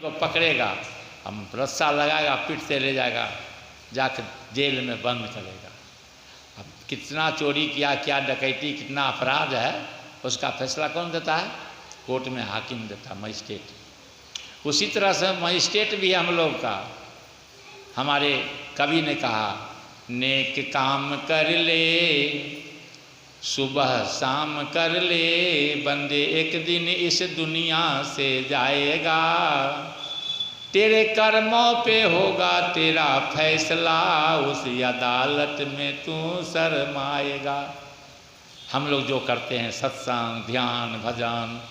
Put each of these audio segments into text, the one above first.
को पकड़ेगा, हम रस्सा लगाएगा, पीठ से ले जाएगा, जाकर जेल में बंद करेगा। अब कितना चोरी किया, क्या डकैती, कितना अपराध है, उसका फैसला कौन देता है? कोर्ट में हाकिम देता, मजिस्ट्रेट। उसी तरह से मजिस्ट्रेट भी हम लोग का, हमारे कवि ने कहा, नेक काम कर ले सुबह शाम कर ले, बंदे एक दिन इस दुनिया से जाएगा, तेरे कर्मों पे होगा तेरा फैसला, उस अदालत में तू शर्माएगा। हम लोग जो करते हैं सत्संग, ध्यान, भजन,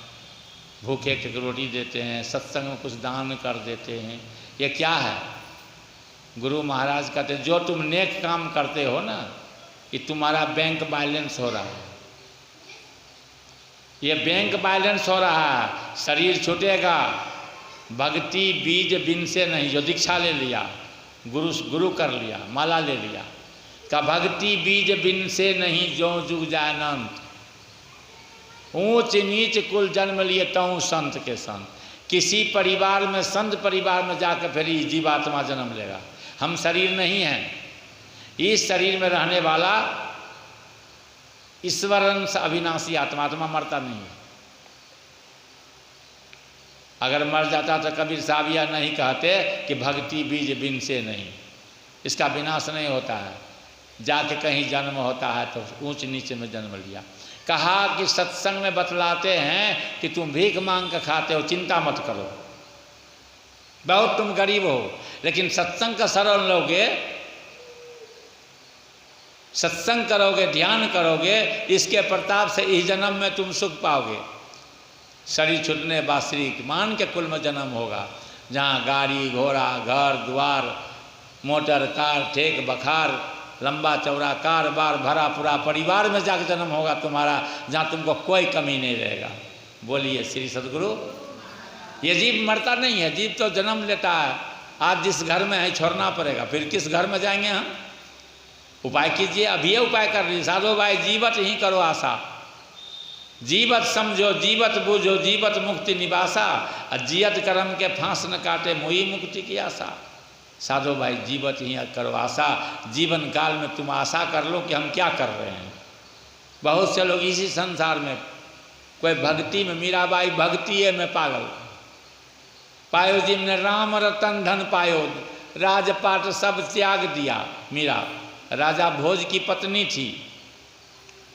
भूखे के रोटी देते हैं, सत्संग में कुछ दान कर देते हैं, ये क्या है? गुरु महाराज कहते हैं जो तुम नेक काम करते हो ना, कि तुम्हारा बैंक बैलेंस हो रहा है, ये बैंक बैलेंस हो रहा है। शरीर छूटेगा, भक्ति बीज बिन से नहीं। जो दीक्षा ले लिया, गुरु कर लिया, माला ले लिया, का भक्ति बीज बिन से नहीं, जो जुग जाए अनंत। ऊंच नीच कुल जन्म लिए तऊ संत के संत। किसी परिवार में, संत परिवार में जाकर फिर जीवात्मा जन्म लेगा। हम शरीर नहीं हैं, इस शरीर में रहने वाला ईश्वरंश अविनाशी आत्मा, आत्मा मरता नहीं है। अगर मर जाता तो कबीर साहब यह नहीं कहते कि भक्ति बीज बिन से नहीं, इसका विनाश नहीं होता है, जाके कहीं जन्म होता है तो ऊंच नीचे में जन्म लिया। कहा कि सत्संग में बतलाते हैं कि तुम भीख मांग कर खाते हो, चिंता मत करो, बहुत तुम गरीब हो, लेकिन सत्संग का शरण लोगे, सत्संग करोगे, ध्यान करोगे, इसके प्रताप से इस जन्म में तुम सुख पाओगे। शरीर छूटने बासरी मान के कुल में जन्म होगा, जहाँ गाड़ी घोड़ा, घर द्वार, मोटर कार, ठेक बखार, लंबा चौड़ा कार बार भरा पूरा परिवार में जाकर जन्म होगा तुम्हारा, जहाँ तुमको कोई कमी नहीं रहेगा। बोलिए श्री सद्गुरु। ये जीव मरता नहीं है, जीव तो जन्म लेता है। आज जिस घर में है छोड़ना पड़ेगा, फिर किस घर में जाएंगे हम? उपाय कीजिए, अभी ये उपाय कर लीजिए। साधो भाई, जीवत ही करो आशा, जीवत समझो, जीवत बूझो, जीवत मुक्ति निवासा, और जियत कर्म के फांस न काटे, मोही मुक्ति की आशा। साधो भाई, जीवत ही करो आशा, जीवन काल में तुम आशा कर लो कि हम क्या कर रहे हैं। बहुत से लोग इसी संसार में, कोई भक्ति में, मीराबाई भक्ति में पागल, पायो जिमने राम रतन धन पायो, राजपाट सब त्याग दिया। मीरा राजा भोज की पत्नी थी,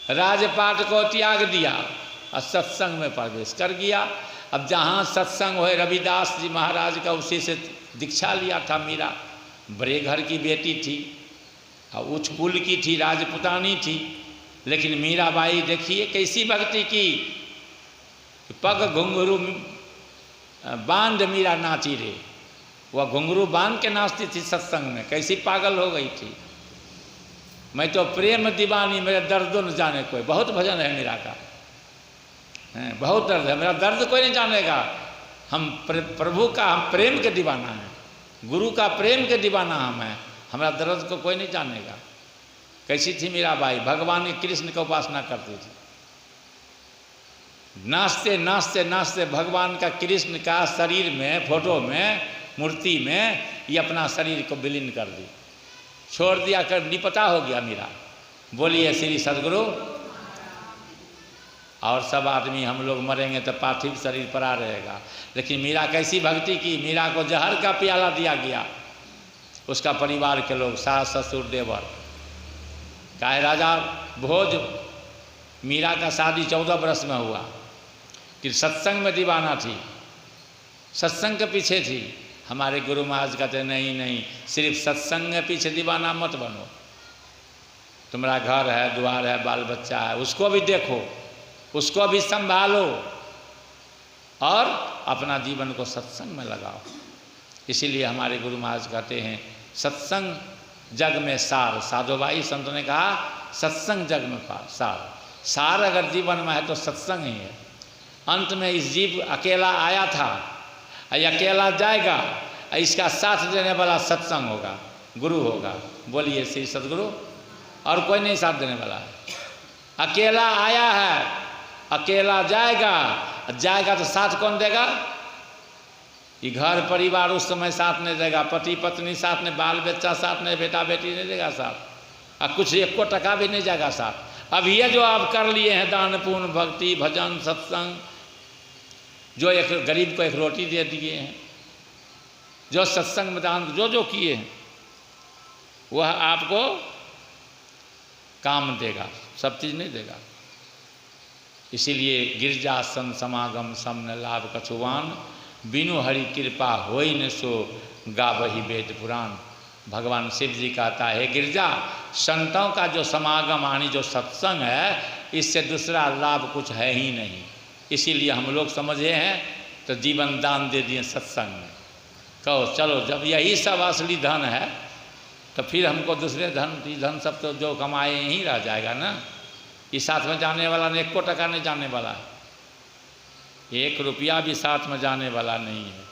राजपाट को त्याग दिया और सत्संग में प्रवेश कर गया। अब जहाँ सत्संग हो, रविदास जी महाराज का उसी से दीक्षा लिया था मीरा। बड़े घर की बेटी थी और उच्च कुल की थी, राजपुतानी थी, लेकिन मीराबाई देखिए कैसी भक्ति की, पग घुंघरू बांध मीरा नाची रे। वह घुंघरू बांध के नाचती थी सत्संग में, कैसी पागल हो गई थी। मैं तो प्रेम दीवानी, मेरा दर्द न जाने कोई। बहुत भजन है मीरा का, बहुत दर्द है, मेरा दर्द कोई नहीं जानेगा। हम प्रभु का, हम प्रेम के दीवाना हैं, गुरु का प्रेम के दीवाना हम हैं, हमारा दर्द को कोई नहीं जानेगा। कैसी थी मीराबाई? भगवान कृष्ण की उपासना करती थी। नाचते नाचते नाचते भगवान का, कृष्ण का शरीर में, फोटो में, मूर्ति में ये अपना शरीर को विलीन कर दी, छोड़ दिया, कर निपटा हो गया मीरा। बोलिए श्री सद्गुरु। और सब आदमी हम लोग मरेंगे तो पार्थिव शरीर पड़ा रहेगा, लेकिन मीरा कैसी भक्ति की। मीरा को जहर का प्याला दिया गया, उसका परिवार के लोग, सास ससुर देवर। काहे राजा भोज, मीरा का शादी 14 वर्ष में हुआ, कि सत्संग में दीवाना थी, सत्संग के पीछे थी। हमारे गुरु महाराज कहते नहीं नहीं, सिर्फ सत्संग के पीछे दीवाना मत बनो। तुम्हारा घर है, द्वार है, बाल बच्चा है, उसको भी देखो, उसको भी संभालो और अपना जीवन को सत्संग में लगाओ। इसीलिए हमारे गुरु महाराज कहते हैं सत्संग जग में सार। साधो भाई संतों ने कहा सत्संग जग में सार। सार अगर जीवन में है तो सत्संग ही है। अंत में इस जीव अकेला आया था, अकेला जाएगा, इसका साथ देने वाला सत्संग होगा, गुरु होगा। बोलिए श्री सद्गुरु। और कोई नहीं साथ देने वाला है। अकेला आया है, अकेला जाएगा, जाएगा तो साथ कौन देगा? ये घर परिवार उस समय साथ नहीं देगा, पति पत्नी साथ नहीं, बाल बच्चा साथ नहीं, बेटा बेटी नहीं देगा साथ, और कुछ 1 टका भी नहीं जाएगा साथ। अब ये जो आप कर लिए हैं दान पुण्य भक्ति भजन सत्संग, जो एक गरीब को 1 रोटी दे दिए हैं, जो सत्संग में दान जो जो किए हैं, वह आपको काम देगा, सब चीज़ नहीं देगा। इसीलिए गिरजासन समागम समन लाभ कछुवान, बिनु हरि कृपा होई न सो गावही वेद पुराण। भगवान शिव जी कहता है गिरजा, संतों का जो समागम यानी जो सत्संग है, इससे दूसरा लाभ कुछ है ही नहीं। इसीलिए हम लोग समझे हैं तो जीवन दान दे दिए सत्संग में। कहो चलो, जब यही सब असली धन है तो फिर हमको दूसरे धन सब तो जो कमाए यहीं रह जाएगा ना। इस साथ में जाने वाला नहीं, 1 टका नहीं जाने वाला है, 1 रुपया भी साथ में जाने वाला नहीं है।